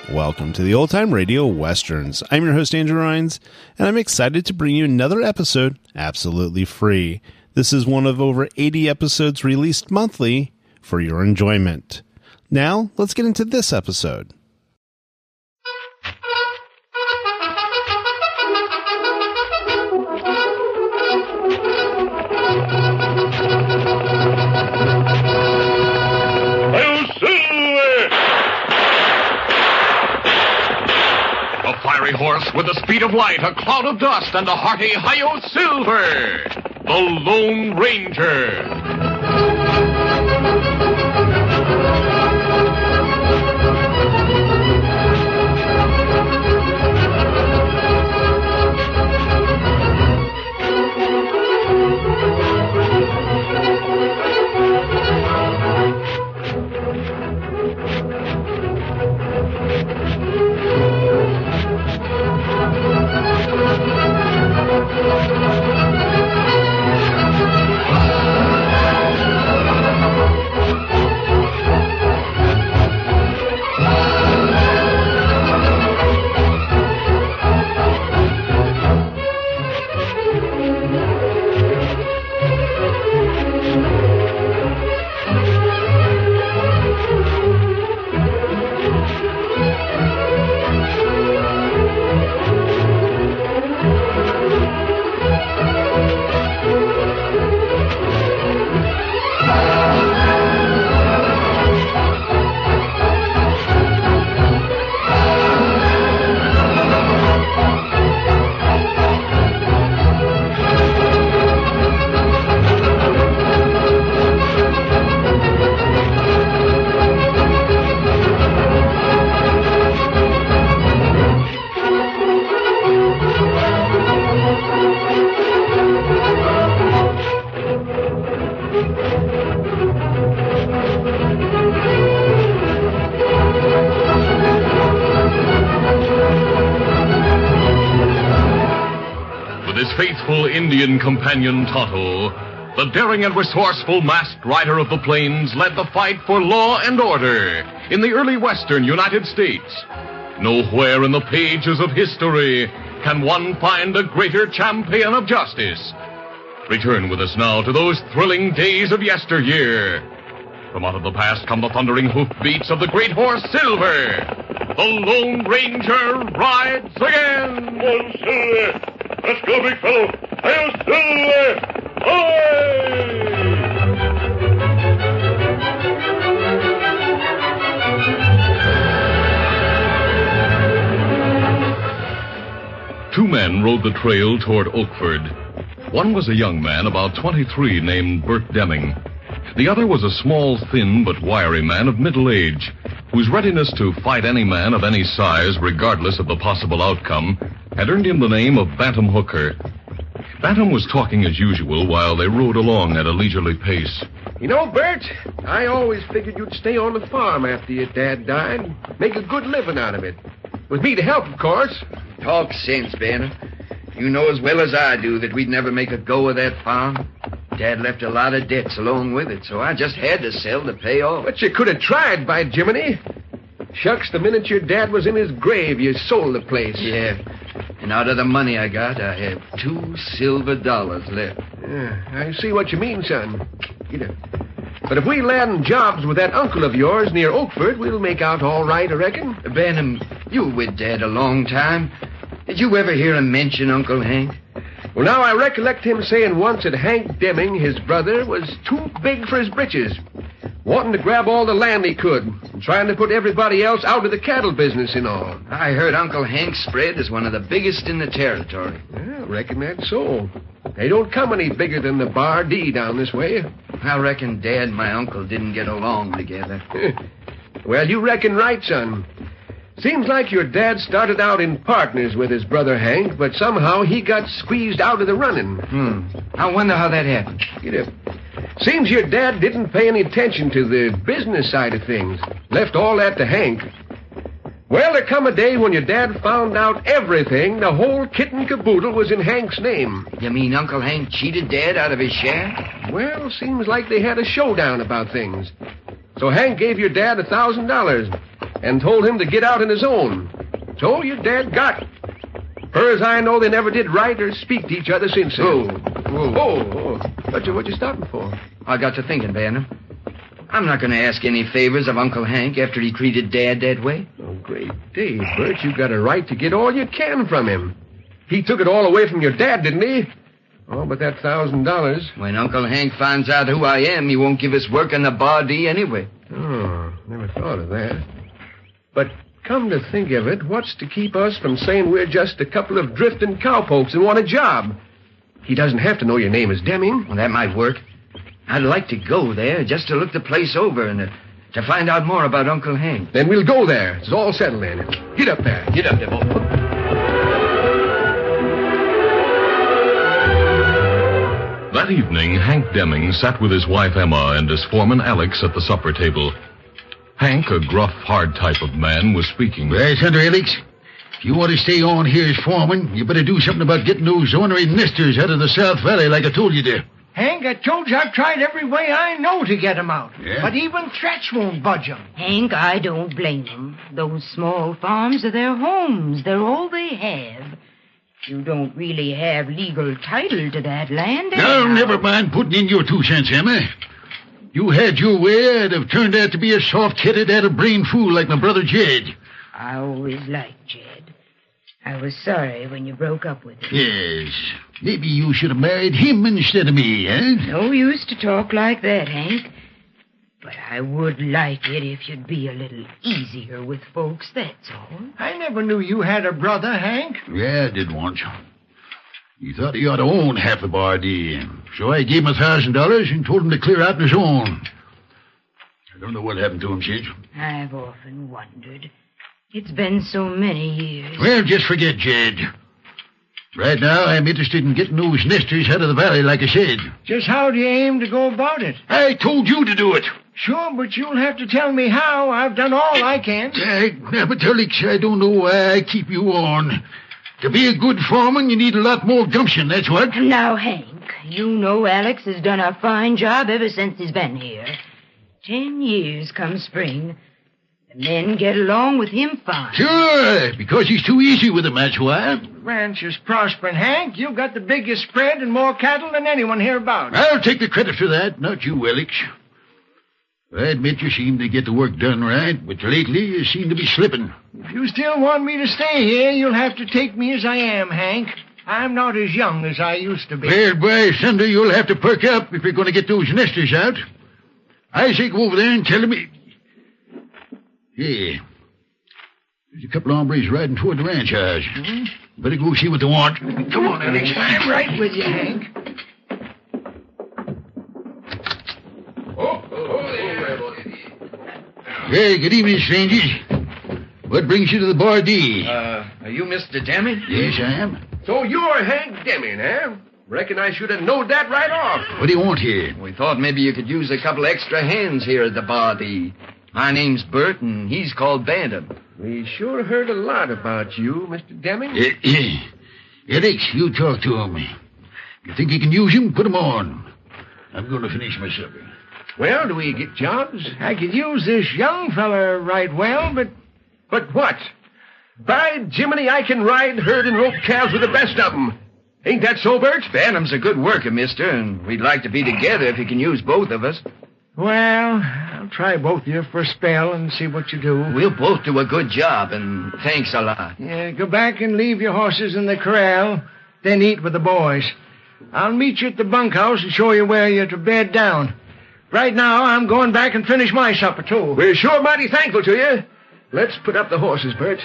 Welcome to the Old Time Radio Westerns. I'm your host, Andrew Rhynes, and I'm excited to bring you another episode absolutely free. This is one of over 80 episodes released monthly for your enjoyment. Now, let's get into this episode. Horse with the speed of light, a cloud of dust, and a hearty Hi-Yo Silver, the Lone Ranger. Indian companion Tonto, the daring and resourceful masked rider of the plains, led the fight for law and order in the early western United States. Nowhere in the pages of history can one find a greater champion of justice. Return with us now to those thrilling days of yesteryear. From out of the past come the thundering hoofbeats of the great horse Silver. The Lone Ranger rides again. Oh, Silver! Let's go, big fellow! Hail, Silver! Ahoy! Two men rode the trail toward Oakford. One was a young man about 23 named Bert Deming. The other was a small, thin, but wiry man of middle age, whose readiness to fight any man of any size, regardless of the possible outcome, had earned him the name of Bantam Hooker. Bantam was talking as usual while they rode along at a leisurely pace. You know, Bert, I always figured you'd stay on the farm after your dad died. Make a good living out of it. With me to help, of course. Talk sense, Bantam. You know as well as I do that we'd never make a go of that farm. Dad left a lot of debts along with it, so I just had to sell to pay off. But you could have tried, by Jiminy. Shucks, the minute your dad was in his grave, you sold the place. Yeah, and out of the money I got, I have $2 silver left. Yeah, I see what you mean, son. But if we land jobs with that uncle of yours near Oakford, we'll make out all right, I reckon. Bantam, you were with Dad a long time. Did you ever hear him mention Uncle Hank? Well, now I recollect him saying once that Hank Deming, his brother, was too big for his britches, wanting to grab all the land he could, and trying to put everybody else out of the cattle business and all. I heard Uncle Hank's spread is one of the biggest in the territory. Yeah, I reckon that's so. They don't come any bigger than the Bar D down this way. I reckon Dad and my uncle didn't get along together. Well, you reckon right, son. Seems like your dad started out in partners with his brother Hank, but somehow he got squeezed out of the running. I wonder how that happened. Seems your dad didn't pay any attention to the business side of things. Left all that to Hank. Well, there come a day when your dad found out everything. The whole kit and caboodle was in Hank's name. You mean Uncle Hank cheated Dad out of his share? Well, seems like they had a showdown about things. So Hank gave your dad $1,000 and told him to get out on his own. So your dad got it. Far as I know, they never did write or speak to each other since then. Oh. What you stopping for? I got to thinking, Banner. I'm not going to ask any favors of Uncle Hank after he treated Dad that way. Oh, great day, Bert. You got a right to get all you can from him. He took it all away from your dad, didn't he? Oh, but that $1,000... When Uncle Hank finds out who I am, he won't give us work on the Bardee anyway. Oh, never thought of that. But come to think of it, what's to keep us from saying we're just a couple of drifting cowpokes and want a job? He doesn't have to know your name is Deming. Well, that might work. I'd like to go there just to look the place over and to find out more about Uncle Hank. Then we'll go there. It's all settled then. Get up there. Get up there, boy. That evening, Hank Deming sat with his wife Emma and his foreman Alex at the supper table. Hank, a gruff, hard type of man, was speaking. Right, Hunter Alex. If you want to stay on here as foreman, you better do something about getting those ornery nesters out of the South Valley like I told you to. Hank, I told you I've tried every way I know to get 'em out. Yeah? But even threats won't budge 'em. Hank, I don't blame 'em. Those small farms are their homes. They're all they have. You don't really have legal title to that land, Now, anyhow. never mind putting in your 2 cents, Emma. You had your way, I'd have turned out to be a soft-headed, out-of-brain fool like my brother Jed. I always liked Jed. I was sorry when you broke up with him. Yes. Maybe you should have married him instead of me, eh? No use to talk like that, Hank. But I would like it if you'd be a little easier with folks, that's all. I never knew you had a brother, Hank. Yeah, I did once. He thought he ought to own half the Bardee. So I gave him $1,000 and told him to clear out on his own. I don't know what happened to him, Sid. I've often wondered. It's been so many years. Well, just forget Jed. Right now, I'm interested in getting those nesters out of the valley, like I said. Just how do you aim to go about it? I told you to do it. Sure, but you'll have to tell me how. I've done all I can. But Alex, I don't know why I keep you on. To be a good foreman, you need a lot more gumption, that's what. Now, Hank, you know Alex has done a fine job ever since he's been here. 10 years come spring. The men get along with him fine. Sure, because he's too easy with them, that's why. Ranch is prospering, Hank. You've got the biggest spread and more cattle than anyone hereabouts. I'll take the credit for that, not you, Alex. I admit you seem to get the work done right, but lately you seem to be slipping. If you still want me to stay here, you'll have to take me as I am, Hank. I'm not as young as I used to be. Well, by Sunday, you'll have to perk up if you're going to get those nesters out. I say go over there and tell them... Yeah. There's a couple of hombres riding toward the ranch house. Mm-hmm. Better go see what they want. Come on, Alex. I'm right with you, Hank. Hey, good evening, strangers. What brings you to the Bardee? Are you Mr. Deming? Yes, I am. So you're Hank Deming, eh? Reckon I should have known that right off. What do you want here? We thought maybe you could use a couple extra hands here at the Bardee. My name's Bert, and he's called Bantam. We sure heard a lot about you, Mr. Deming. Alex, you talk to him. You think you can use him? Put him on. I'm going to finish my supper. Well, do we get jobs? I could use this young fella right well, but... But what? By Jiminy, I can ride, herd, and rope calves with the best of them. Ain't that so, Bert? Bantam's a good worker, mister, and we'd like to be together if you can use both of us. Well, I'll try both of you for a spell and see what you do. We'll both do a good job, and thanks a lot. Yeah, go back and leave your horses in the corral, then eat with the boys. I'll meet you at the bunkhouse and show you where you're to bed down. Right now, I'm going back and finish my supper, too. We're sure mighty thankful to you. Let's put up the horses, Bert.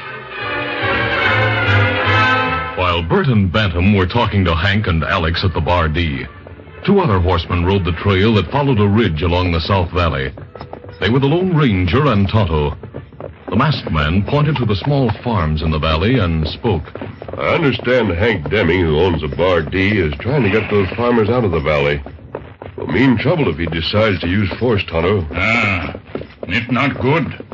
While Bert and Bantam were talking to Hank and Alex at the Bardee, 2 other horsemen rode the trail that followed a ridge along the South Valley. They were the Lone Ranger and Tonto. The masked man pointed to the small farms in the valley and spoke. I understand Hank Deming, who owns the Bardee, is trying to get those farmers out of the valley. Will mean trouble if he decides to use force, Tonto. It's not good.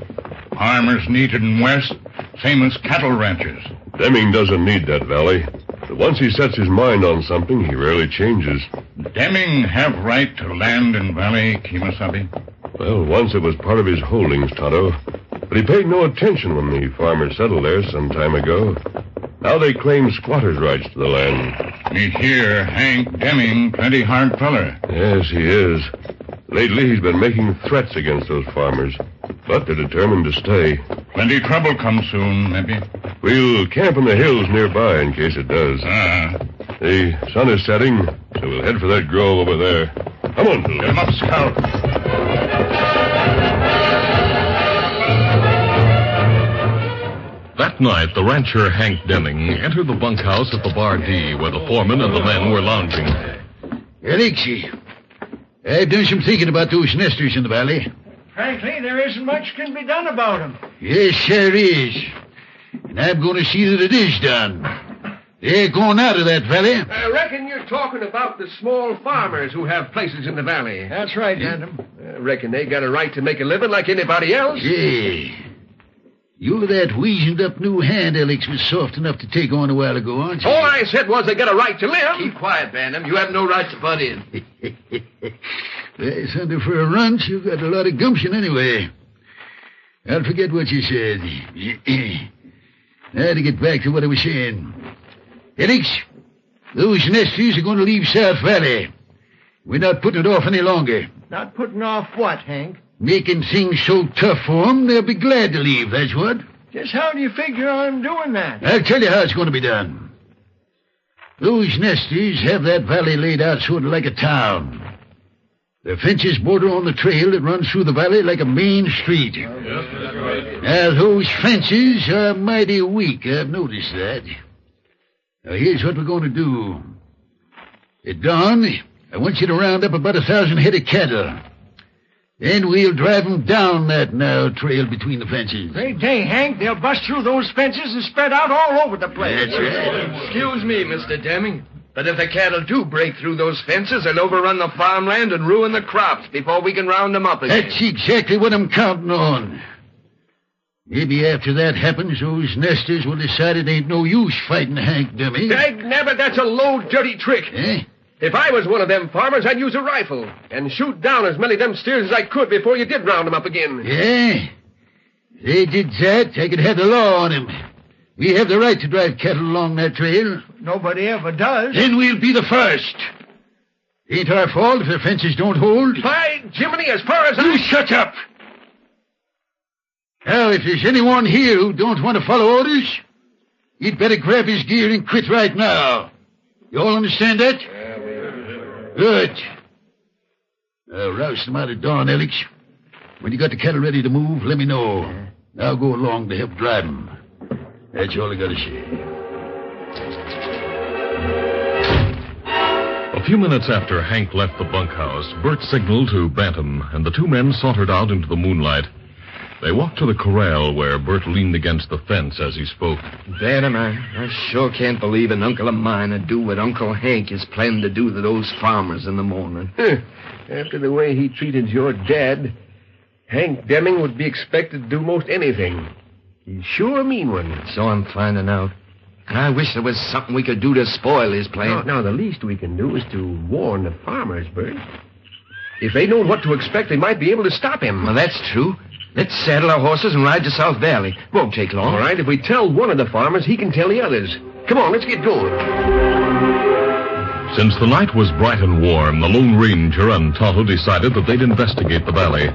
Farmers needed in West, famous cattle ranches. Deming doesn't need that valley. But once he sets his mind on something, he rarely changes. Deming have right to land and valley, Kemosabe? Well, once it was part of his holdings, Tonto. But he paid no attention when the farmers settled there some time ago. Now they claim squatters' rights to the land. Me hear Hank Deming plenty hard feller. Yes, he is. Lately, he's been making threats against those farmers. But they're determined to stay. Plenty trouble come soon, maybe. We'll camp in the hills nearby in case it does. The sun is setting, so we'll head for that grove over there. Come on, Phil. Get him up, Scout. That night, the rancher Hank Deming entered the bunkhouse at the Bar D, where the foreman and the men were lounging. Alexi, I've done some thinking about those nesters in the valley. Frankly, there isn't much can be done about them. Yes, there is. And I'm going to see that it is done. They're going out of that valley. I reckon you're talking about the small farmers who have places in the valley. That's right, Bantam. I reckon they got a right to make a living like anybody else. Yeah. You're that weazened up new hand Alex was soft enough to take on a while ago, aren't you? All I said was they got a right to live. Keep quiet, Bantam. You have no right to butt in. Well, Thunder, for a runch, you've got a lot of gumption anyway. I'll forget what you said. Now to get back to what I was saying. Alex, those nesters are going to leave South Valley. We're not putting it off any longer. Not putting off what, Hank? Making things so tough for them, they'll be glad to leave, that's what. Just how do you figure on doing that? I'll tell you how it's going to be done. Those nesters have that valley laid out sort of like a town. The fences border on the trail that runs through the valley like a main street. Now, those fences are mighty weak, I've noticed that. Now, here's what we're going to do. At dawn, I want you to round up about 1,000 head of cattle. Then we'll drive them down that narrow trail between the fences. Great day, Hank. They'll bust through those fences and spread out all over the place. That's right. Excuse me, Mr. Deming, but if the cattle do break through those fences, they'll overrun the farmland and ruin the crops before we can round them up again. That's exactly what I'm counting on. Maybe after that happens, those nesters will decide it ain't no use fighting Hank Deming. Dagnabbit, that's a low, dirty trick. Eh? If I was one of them farmers, I'd use a rifle and shoot down as many of them steers as I could before you did round them up again. Yeah? If they did that, I could have the law on him. We have the right to drive cattle along that trail. Nobody ever does. Then we'll be the first. Ain't our fault if the fences don't hold. By Jiminy, as far as You shut up! Now, if there's anyone here who don't want to follow orders, you'd better grab his gear and quit right now. You all understand that? Good. Now, rouse them out at dawn, Alex. When you got the cattle ready to move, let me know. I'll go along to help drive them. That's all I got to say. A few minutes after Hank left the bunkhouse, Bert signaled to Bantam, and the two men sauntered out into the moonlight. They walked to the corral where Bert leaned against the fence as he spoke. Bantam, I sure can't believe an uncle of mine would do what Uncle Hank is planning to do to those farmers in the morning. After the way he treated your dad, Hank Deming would be expected to do most anything. He's sure a mean one. So I'm finding out. And I wish there was something we could do to spoil his plan. Now, the least we can do is to warn the farmers, Bert. If they know what to expect, they might be able to stop him. Well, that's true. Let's saddle our horses and ride to South Valley. Won't take long. All right, if we tell one of the farmers, he can tell the others. Come on, let's get going. Since the night was bright and warm, the Lone Ranger and Tonto decided that they'd investigate the valley.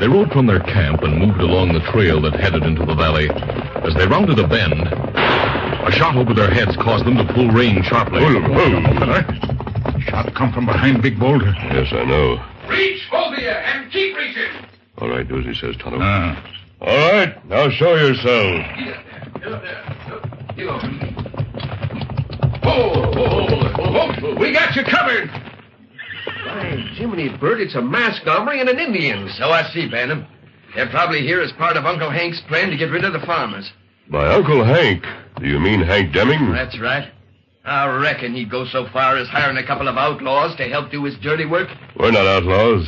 They rode from their camp and moved along the trail that headed into the valley. As they rounded a bend, a shot over their heads caused them to pull rein sharply. Shot come from behind Big Boulder. Yes, I know. Reach, both of you, and keep reaching. All right, do as he says, Tonto. All right, now show yourselves. We got you covered. By Jiminy, Bert, it's a masked hombre and an Indian. So I see, Bantam. They're probably here as part of Uncle Hank's plan to get rid of the farmers. By Uncle Hank, do you mean Hank Deming? That's right. I reckon he'd go so far as hiring a couple of outlaws to help do his dirty work. We're not outlaws.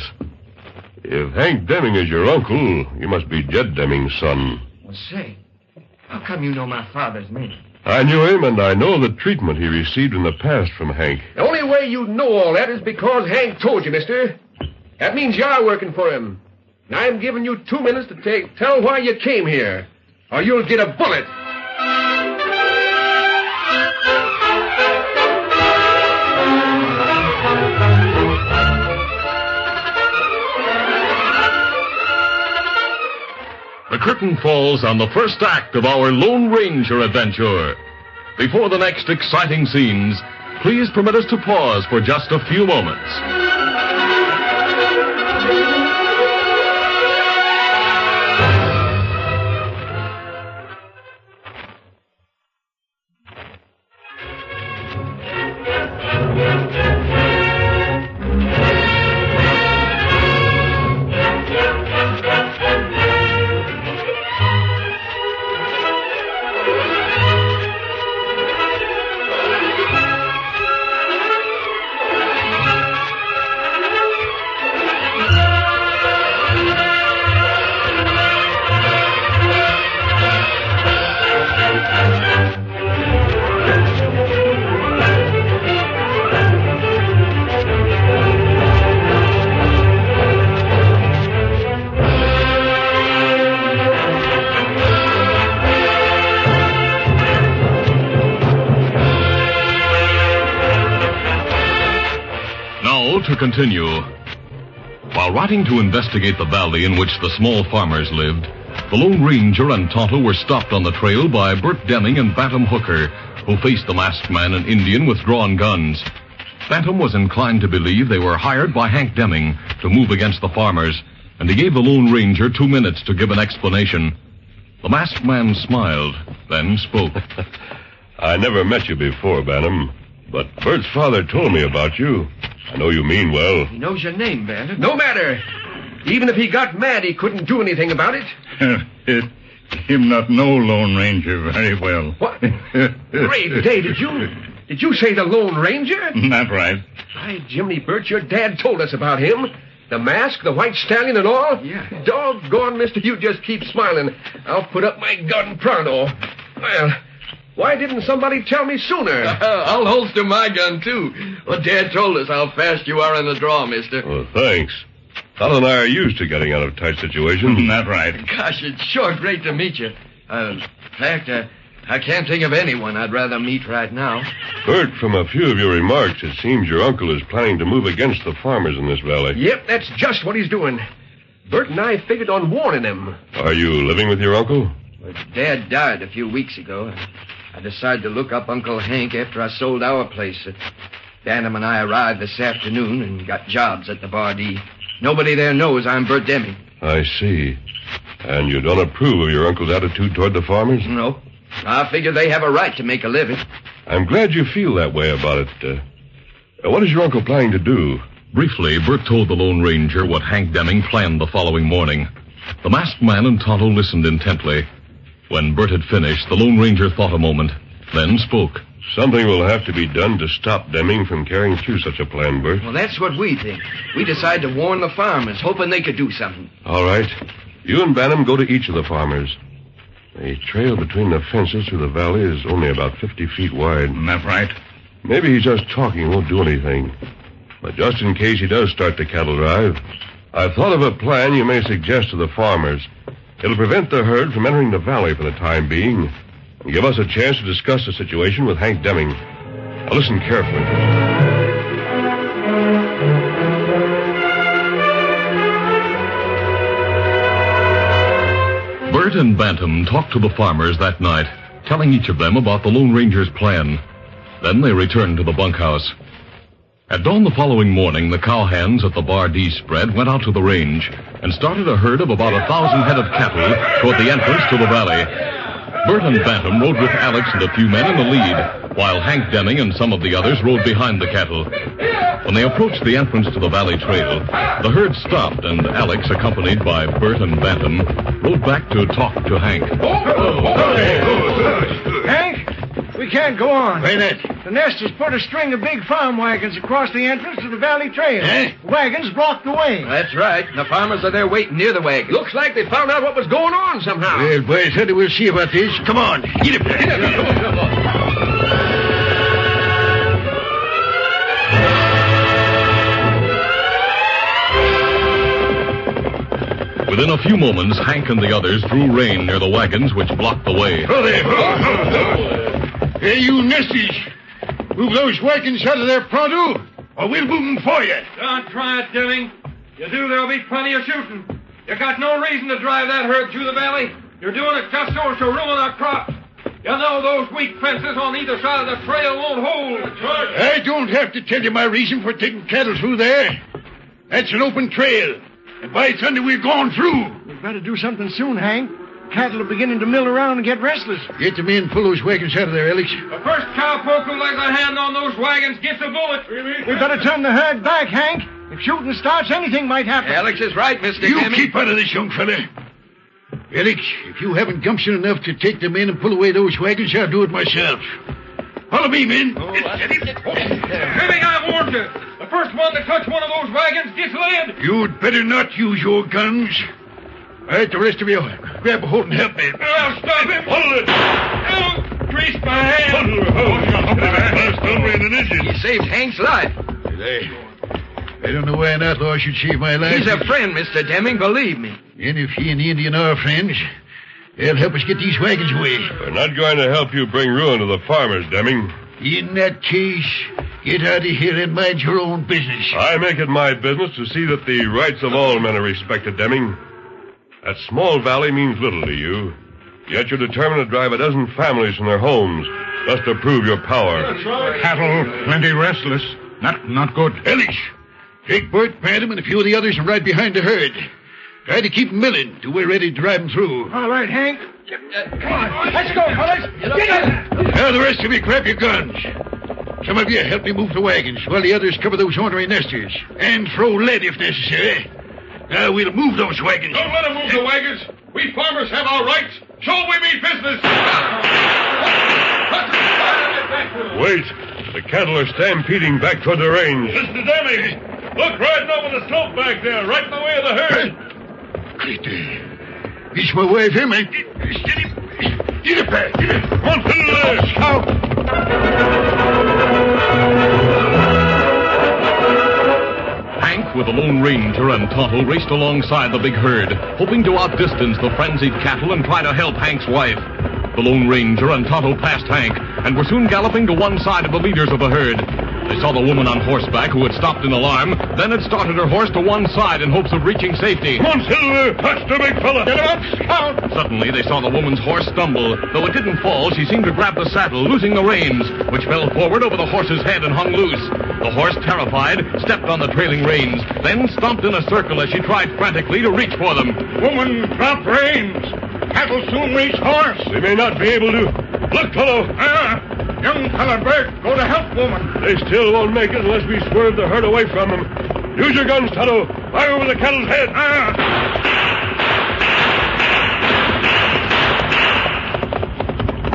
If Hank Deming is your uncle, you must be Jed Deming's son. Well, say, How come you know my father's name? I knew him, and I know the treatment he received in the past from Hank. The only way you know all that is because Hank told you, mister. That means you're working for him. And I'm giving you 2 minutes to tell why you came here, or you'll get a bullet. The curtain falls on the first act of our Lone Ranger adventure. Before the next exciting scenes, please permit us to pause for just a few moments. To continue. While riding to investigate the valley in which the small farmers lived, the Lone Ranger and Tonto were stopped on the trail by Bert Deming and Bantam Hooker, who faced the masked man and Indian with drawn guns. Bantam was inclined to believe they were hired by Hank Deming to move against the farmers, and he gave the Lone Ranger 2 minutes to give an explanation. The masked man smiled, then spoke. I never met you before, Bantam, but Bert's father told me about you. I know you mean well. He knows your name, Bandit. No matter. Even if he got mad, he couldn't do anything about it. Him not know Lone Ranger very well. What? Great day, did you say the Lone Ranger? That's right. By Jiminy Bert, your dad told us about him. The mask, the white stallion and all? Yeah. Doggone, mister, you just keep smiling. I'll put up my gun pronto. Well, why didn't somebody tell me sooner? I'll holster my gun, too. Well, Dad told us how fast you are in the draw, mister. Well, thanks. Tonto and I are used to getting out of tight situations. That's right. Gosh, it's sure great to meet you. In fact, I can't think of anyone I'd rather meet right now. Bert, from a few of your remarks, it seems your uncle is planning to move against the farmers in this valley. Yep, that's just what he's doing. Bert and I figured on warning him. Are you living with your uncle? Well, Dad died a few weeks ago. I decided to look up Uncle Hank after I sold our place. Bantam and I arrived this afternoon and got jobs at the Bardee. Nobody there knows I'm Bert Deming. I see. And you don't approve of your uncle's attitude toward the farmers? No. I figure they have a right to make a living. I'm glad you feel that way about it. What is your uncle planning to do? Briefly, Bert told the Lone Ranger what Hank Deming planned the following morning. The masked man and Tonto listened intently. When Bert had finished, the Lone Ranger thought a moment, then spoke. Something will have to be done to stop Deming from carrying through such a plan, Bert. Well, that's what we think. We decided to warn the farmers, hoping they could do something. All right. You and Bantam go to each of the farmers. The trail between the fences through the valley is only about 50 feet wide. That's right. Maybe he's just talking, won't do anything. But just in case he does start the cattle drive, I've thought of a plan you may suggest to the farmers. It'll prevent the herd from entering the valley for the time being and give us a chance to discuss the situation with Hank Deming. Now listen carefully. Bert and Bantam talked to the farmers that night, telling each of them about the Lone Ranger's plan. Then they returned to the bunkhouse. At dawn the following morning, the cowhands at the Bardee spread went out to the range and started a herd of about 1,000 head of cattle toward the entrance to the valley. Bert and Bantam rode with Alex and a few men in the lead, while Hank Deming and some of the others rode behind the cattle. When they approached the entrance to the valley trail, the herd stopped, and Alex, accompanied by Bert and Bantam, rode back to talk to Hank. Hank, we can't go on. Wait a minute. The Nesters put a string of big farm wagons across the entrance to the valley trail. Eh? Wagons blocked the way. That's right. The farmers are there waiting near the wagon. Looks like they found out what was going on somehow. Well, boys, honey, we'll see about this. Come on. Get up there. Within a few moments, Hank and the others drew rein near the wagons which blocked the way. Oh, there. Hey, you Nesties. Move those wagons out of there pronto, or we'll move them for you. Don't try it, Deming. You do, there'll be plenty of shooting. You got no reason to drive that herd through the valley. You're doing it just so to ruin our crops. You know those weak fences on either side of the trail won't hold. I don't have to tell you my reason for taking cattle through there. That's an open trail. And by thunder, we're going through. We've got to do something soon, Hank. Cattle are beginning to mill around and get restless. Get the men, pull those wagons out of there, Alex. The first cowpoke who lays a hand on those wagons gets a bullet. We've got to turn the herd back, Hank. If shooting starts, anything might happen. Alex is right, Mr. You Deming. keep out of this, young fella. Alex, if you haven't gumption enough to take the men and pull away those wagons, I'll do it myself. Follow me, men. Deming, I warned you. The first one to touch one of those wagons gets laid. You'd better not use your guns. All right, the rest of you, grab a hold and help me. I'll stop him. Hold it. Oh, grease my hand. He saved Hank's life. I don't know why an outlaw should save my life. He's a friend, Mr. Deming, believe me. And if he and the Indian are friends, they'll help us get these wagons away. They're not going to help you bring ruin to the farmers, Deming. In that case, get out of here and mind your own business. I make it my business to see that the rights of all men are respected, Deming. That small valley means little to you. Yet you're determined to drive a dozen families from their homes just to prove your power. Cattle plenty restless. Not good. Ellis, take Bert, Madam, and a few of the others and ride behind the herd. Try to keep 'em milling till we're ready to drive 'em through. All right, Hank. Come on. Let's go, fellas. Get up. Now, the rest of you, grab your guns. Some of you help me move the wagons while the others cover those ornery nesters. And throw lead if necessary. Now, we'll move those wagons. Don't let them move the wagons. We farmers have our rights. So we mean business. Wait. The cattle are stampeding back toward the range. Mr. Deming, look riding over the slope back there, right in the way of the herd. It's my wife, him. Steady. Get up there. Get up. Come on, fiddle there. Scout. Hank, with the Lone Ranger and Tonto, raced alongside the big herd, hoping to outdistance the frenzied cattle and try to help Hank's wife. The Lone Ranger and Tonto passed Hank and were soon galloping to one side of the leaders of the herd. They saw the woman on horseback who had stopped in alarm, then had started her horse to one side in hopes of reaching safety. Come on, Silver. Touch the big fella. Get him up, Scout. Suddenly, they saw the woman's horse stumble. Though it didn't fall, she seemed to grab the saddle, losing the reins, which fell forward over the horse's head and hung loose. The horse, terrified, stepped on the trailing reins, then stomped in a circle as she tried frantically to reach for them. Woman, drop reins. Cattle soon reach horse. They may not be able to. Look, fellow. Young fella Bert, go to help woman. They still won't make it unless we swerve the herd away from them. Use your guns, Tonto. Fire over the cattle's head.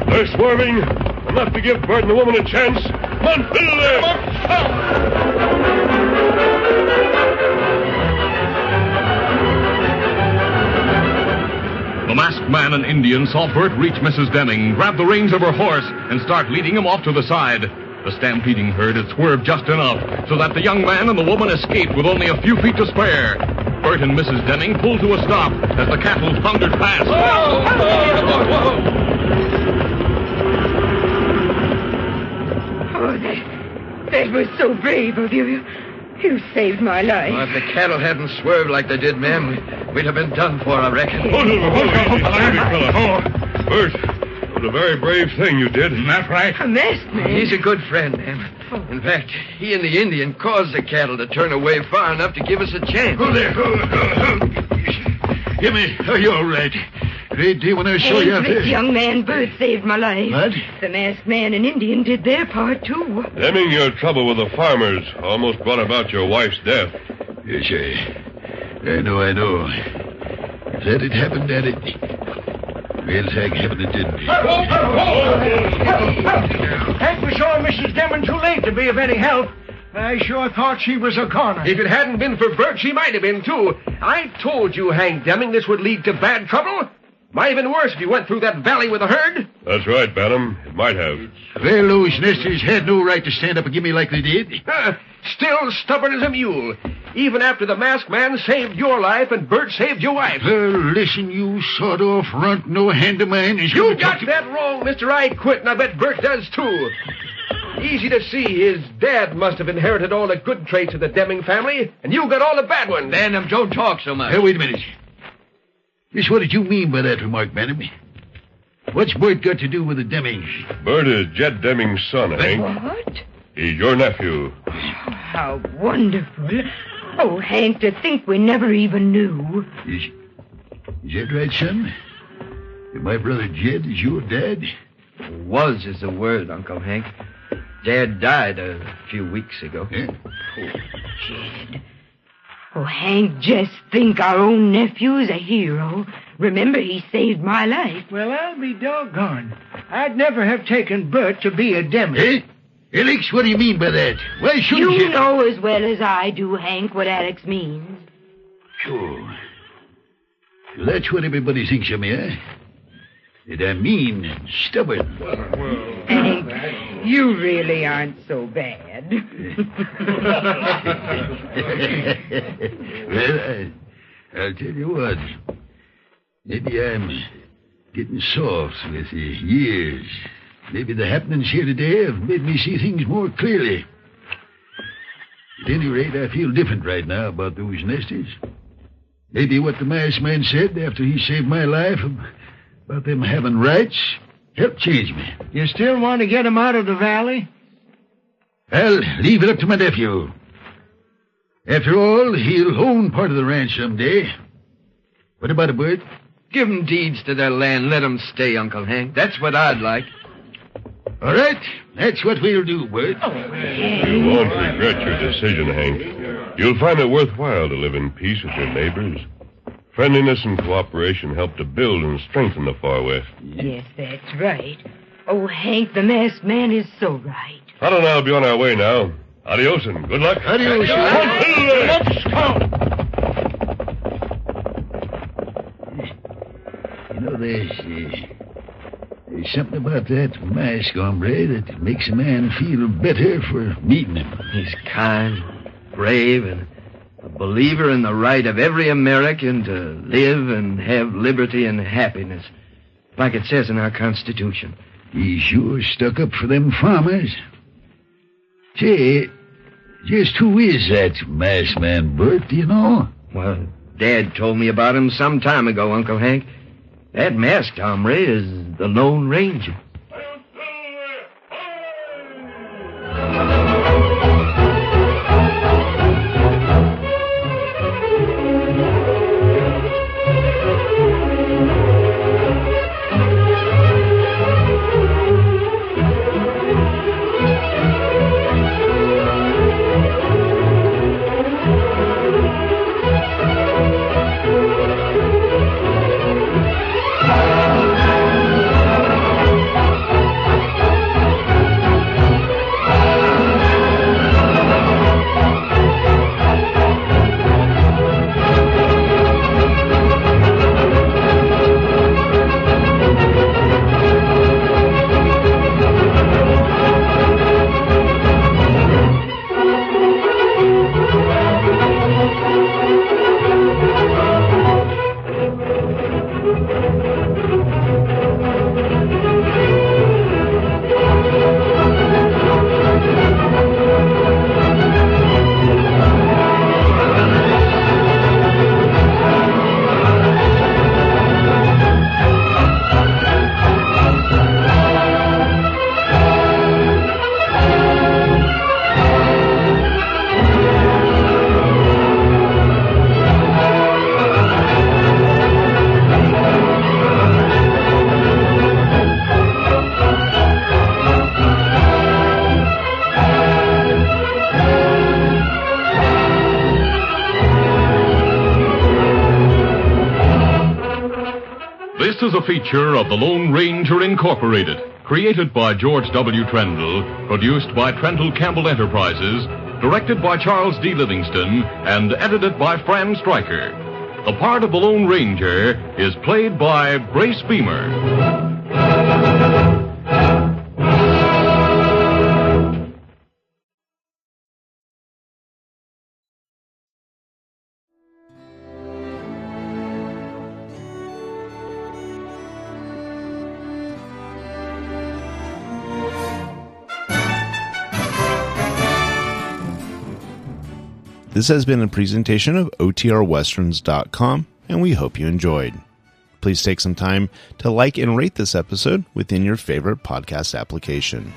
They're swerving. Enough to give Bert and the woman a chance. Come on, fiddle there. The masked man and Indian saw Bert reach Mrs. Deming, grab the reins of her horse, and start leading him off to the side. The stampeding herd had swerved just enough so that the young man and the woman escaped with only a few feet to spare. Bert and Mrs. Deming pulled to a stop as the cattle thundered past. Oh, that was so brave of you. You saved my life. Well, if the cattle hadn't swerved like they did, ma'am, we'd have been done for, I reckon. Bert, it was a very brave thing you did. That's right. A masked man. He's a good friend, ma'am. In fact, he and the Indian caused the cattle to turn away far enough to give us a chance. Hold there. Jimmy, are you all right? Great day when I saw you out there. This young man Bert saved my life. What? The masked man and Indian did their part, too. Deming, your trouble with the farmers almost brought about your wife's death. Yes, I know. If that had happened, that it... Well, thank heaven it didn't. Hank was saw Mrs. Deming too late to be of any help. I sure thought she was a goner. If it hadn't been for Bert, she might have been, too. I told you, Hank Deming, this would lead to bad trouble. Might have been worse if you went through that valley with a herd. That's right, Bantam. It might have. Well, those nesters had no right to stand up and give me like they did. Still stubborn as a mule. Even after the masked man saved your life and Bert saved your wife. Well, listen, you sawed-off runt, no hand of mine is You gonna got talk to- that wrong, mister. I quit, and I bet Bert does, too. Easy to see his dad must have inherited all the good traits of the Deming family, and you got all the bad ones. Bantam, don't talk so much. Hey, wait a minute. Just what did you mean by that remark, Bantam? What's Bert got to do with the Demings? Bert is Jed Deming's son, Hank. What? He's your nephew. How wonderful. Oh, Hank, to think we never even knew. Is that right, son? That my brother Jed is your dad? Was is the word, Uncle Hank. Dad died a few weeks ago. Eh? Jed. Oh, Hank, just think our own nephew's a hero. Remember, he saved my life. Well, I'll be doggone. I'd never have taken Bert to be a Deming. Eh? Alex, what do you mean by that? Why shouldn't You know as well as I do, Hank, what Alex means. Sure. So that's what everybody thinks of me, eh? That I'm mean and stubborn. Hank, you really aren't so bad. Well, I'll tell you what. Maybe I'm getting soft with the years. Maybe the happenings here today have made me see things more clearly. At any rate, I feel different right now about those nesters. Maybe what the masked man said after he saved my life about them having rights helped change me. You still want to get him out of the valley? I'll leave it up to my nephew. After all, he'll own part of the ranch someday. What about it, Bert? Give 'em deeds to their land. Let 'em stay, Uncle Hank. That's what I'd like. All right, that's what we'll do, Bert. You won't regret your decision, Hank. You'll find it worthwhile to live in peace with your neighbors. Friendliness and cooperation help to build and strengthen the Far West. Yes, that's right. Oh, Hank, the masked man is so right. Otto and I'll be on our way now. Adios and good luck. Adios. Let's go. You know, there's something about that mask, hombre, that makes a man feel better for meeting him. He's kind, brave, and a believer in the right of every American to live and have liberty and happiness, like it says in our Constitution. He sure stuck up for them farmers. Say, just who is that masked man, Bert, do you know? Well, Dad told me about him some time ago, Uncle Hank. That masked hombre is the Lone Ranger. is a feature of the Lone Ranger Incorporated, created by George W. Trendle, produced by Trendle Campbell Enterprises, directed by Charles D. Livingston, and edited by Fran Stryker. The part of the Lone Ranger is played by Brace Beamer. This has been a presentation of OTRWesterns.com, and we hope you enjoyed. Please take some time to like and rate this episode within your favorite podcast application.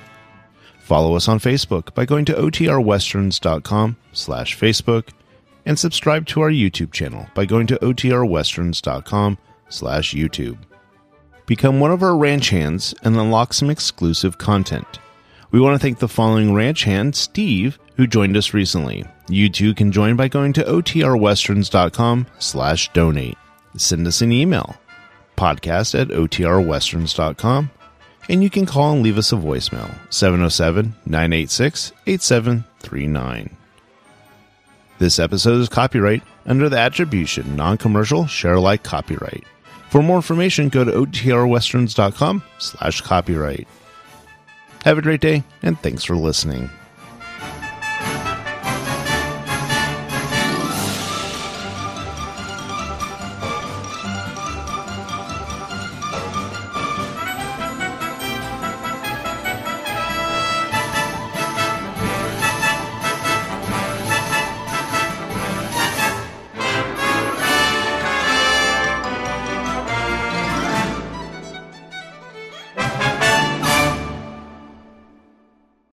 Follow us on Facebook by going to OTRWesterns.com/Facebook, and subscribe to our YouTube channel by going to OTRWesterns.com/YouTube. Become one of our ranch hands and unlock some exclusive content. We want to thank the following ranch hand, Steve, who joined us recently. You too can join by going to OTRWesterns.com/donate. Send us an email, podcast@OTRWesterns.com, and you can call and leave us a voicemail, 707-986-8739. This episode is copyright under the attribution, non-commercial, share-alike copyright. For more information, go to OTRWesterns.com/copyright. Have a great day, and thanks for listening.